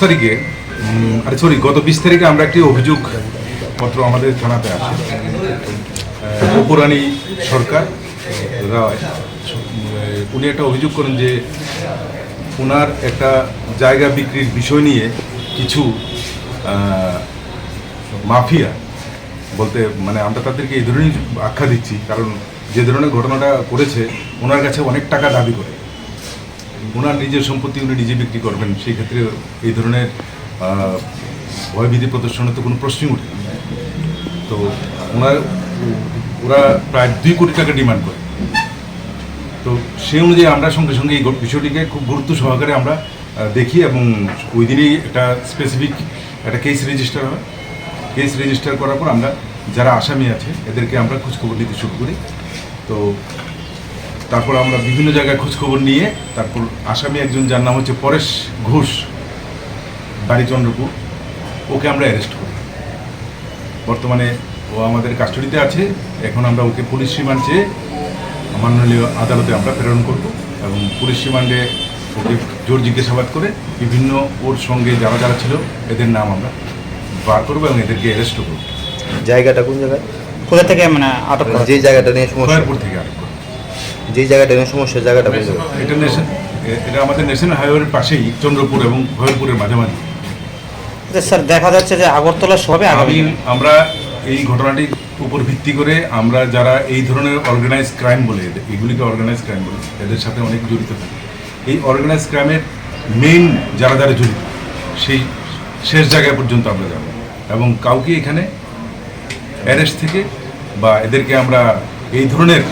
তারিখে গত 20 তারিখে আমরা একটি অভিযোগ পত্র আমাদের থানাতে আসে। উপরানী সরকার রায় উনি একটা অভিযোগ করেন যে ওনার একটা জায়গা বিক্রির বিষয় নিয়ে কিছু মাফিয়া বলতে মানে আমরা তাদেরকে এই ধরনের আখ্যা দিচ্ছি, কারণ যে ধরনের ঘটনাটা করেছে ওনার কাছে অনেক টাকা দাবি করে। ওনার নিজের সম্পত্তি উনি নিজে বিক্রি করবেন, সেই ক্ষেত্রে এই ধরনের ভয়ভীতি প্রদর্শনের তো কোনো প্রশ্নই উঠে। তো ওরা প্রায় 2 কোটি টাকা ডিমান্ড করে। তো সেই অনুযায়ী আমরা সঙ্গে সঙ্গে এই বিষয়টিকে খুব গুরুত্ব সহকারে আমরা দেখি এবং ওই দিনই একটা স্পেসিফিক একটা কেস রেজিস্টার হয়। কেস রেজিস্টার করার পর আমরা যারা আসামি আছে এদেরকে আমরা খোঁজখবর নিতে শুরু করি। তো তারপর আমরা বিভিন্ন জায়গায় খোঁজখবর নিয়ে তারপর আসামি একজন যার নাম হচ্ছে পরেশ ঘোষ, বাড়ি চন্দ্রপুর, ওকে আমরা অ্যারেস্ট করি। বর্তমানে ও আমাদের কাস্টডিতে আছে। এখন আমরা ওকে পুলিশ রিমান্ড চেয়ে মাননীয় আদালতে আমরা প্রেরণ করব এবং পুলিশ রিমান্ডে ওকে জোর জিজ্ঞাসাবাদ করে বিভিন্ন ওর সঙ্গে যারা যারা ছিল এদের নাম আমরা বার করবো এবং এদেরকে অ্যারেস্ট করবো। জায়গাটা কোন জায়গায়, কোথা থেকে মানে আটক করা? যে জায়গাটা নিয়ে সমস্যা, খয়েরপুর থেকে আটক করা। যে জায়গাটা নিয়ে সমস্যা জায়গাটা কোন জায়গায়? এটা আমাদের ন্যাশনাল হাইওয়ের পাশেই, চন্দ্রপুর এবং খয়েরপুরের মাঝামাঝি। স্যার দেখা যাচ্ছে যে আগরতলা সবে আমরা এই ঘটনাটির উপর ভিত্তি করে আমরা যারা এই ধরনের অর্গানাইজ ক্রাইম বলে, এগুলিকে অর্গানাইজ ক্রাইম বলে, এদের সাথে অনেক জড়িত থাকে। এই অর্গানাইজ ক্রাইমের মেইন যারা যারা জড়িত সেই শেষ জায়গায় পর্যন্ত আমরা যাব এবং কাউকে এখানে অ্যারেস্ট থেকে বা এদেরকে আমরা এই ধরনের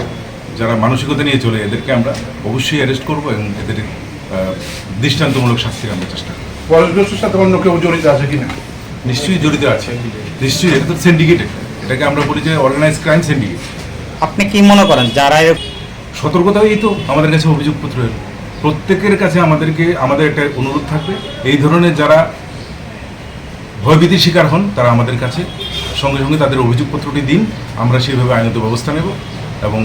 যারা মানসিকতা নিয়ে চলে এদেরকে আমরা অবশ্যই অ্যারেস্ট করবো এবং এদের দৃষ্টান্তমূলক শাস্তির আমরা চেষ্টা করব। পরেশ ঘোষের সাথে অন্য কেউ জড়িত আছে কিনা? নিশ্চয়ই জড়িত আছে, নিশ্চয়ই। এটা তো সিন্ডিকেট, এটাকে আমরা বলি যে অর্গানাইজ ক্রাইম সিন্ডিকেট। আপনি কি মনে করেন যারা সতর্কতা? এই তো আমাদের কাছে অভিযোগপত্র এলো, প্রত্যেকের কাছে আমাদের একটা অনুরোধ থাকবে, এই ধরনের যারা ভয়ভীতির শিকার হন তারা আমাদের কাছে সঙ্গে সঙ্গে তাদের অভিযোগপত্রটি দিন, আমরা সেইভাবে আইনত ব্যবস্থা নেব এবং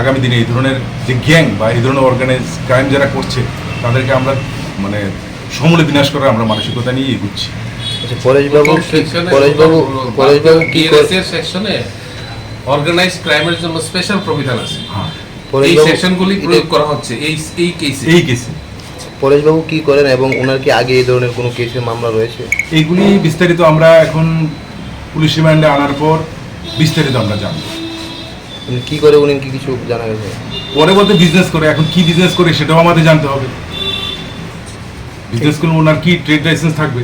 আগামী দিনে এই ধরনের যে গ্যাং বা এই ধরনের অর্গানাইজ ক্রাইম যারা করছে তাদেরকে আমরা মানে সমূলে বিনাশ করার আমরা মানসিকতা নিয়ে এগুচ্ছি। পরেশবাবু কি সেকশনে অর্গানাইজ ক্রাইমের জন্য স্পেশাল প্রভিধান আছে। হ্যাঁ, এই সেকশনগুলি প্রয়োগ করা হচ্ছে এই কেসে। পরেশবাবু কি করেন এবং ওনার কি আগে এই ধরনের কোনো কেসের মামলা রয়েছে? এইগুলি বিস্তারিত আমরা এখন পুলিশ রিমান্ডে আনার পর বিস্তারিত আমরা জানবো। উনি কি করে, উনি কি কিছু জানা গেছে? পরে বলতে বিজনেস করে, এখন কি বিজনেস করে সেটাও আমাদের জানতে হবে। বিজনেস করে ওনার কি ট্রেড লাইসেন্স থাকবে,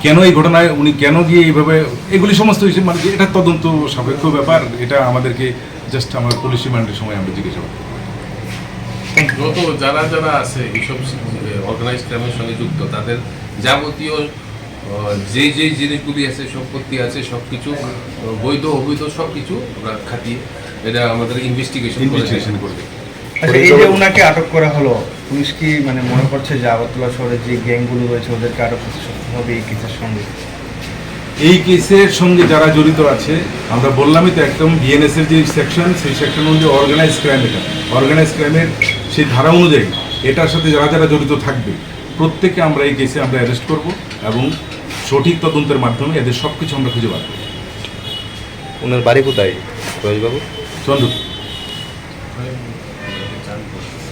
কেন এই ঘটনায় উনি কেন গিয়ে এইভাবে, এগুলি সমস্ত হিসেবে মানে এটা তদন্ত সাপেক্ষ ব্যাপার। এটা আমাদেরকে জাস্ট আমার পুলিশ রিমান্ডের সময় আমরা জিজ্ঞাসাবাদ করব। যত যারা যারা আছে এইসব অর্গানাইজ ক্রাইমের সঙ্গে যুক্ত তাদের যাবতীয় যে যে জিনিসগুলি আছে, সম্পত্তি আছে, সব কিছু বৈধ অবৈধ সব কিছু আমরা খাটিয়ে এটা আমাদের ইনভেস্টিগেশন করবে। আচ্ছা, এই যে ওনাকে আটক করা হলো, পুলিশ কি মানে মনে করছে যে আগরতলা শহরে যে গ্যাংগুলো রয়েছে ওদেরকে আটক করতে সক্ষম হবে এই কেসের সঙ্গে? এই কেসের সঙ্গে যারা জড়িত আছে আমরা বললামই তো, একদম বিএনএস এর যে সেকশন, সেই সেকশন অনুযায়ী অর্গানাইজ ক্রাইম, এটা অর্গানাইজ ক্রাইমের সেই ধারা অনুযায়ী এটার সাথে যারা যারা জড়িত থাকবে প্রত্যেককে আমরা এই কেসে আমরা অ্যারেস্ট করব এবং সঠিক তদন্তের মাধ্যমে এদের সব কিছু আমরা খুঁজে বার করব। ওনার বাড়ি কোথায় পরেশবাবু? চন্দ্রপুর,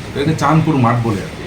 এটাকে চাঁদপুর মাঠ বলে আর কি।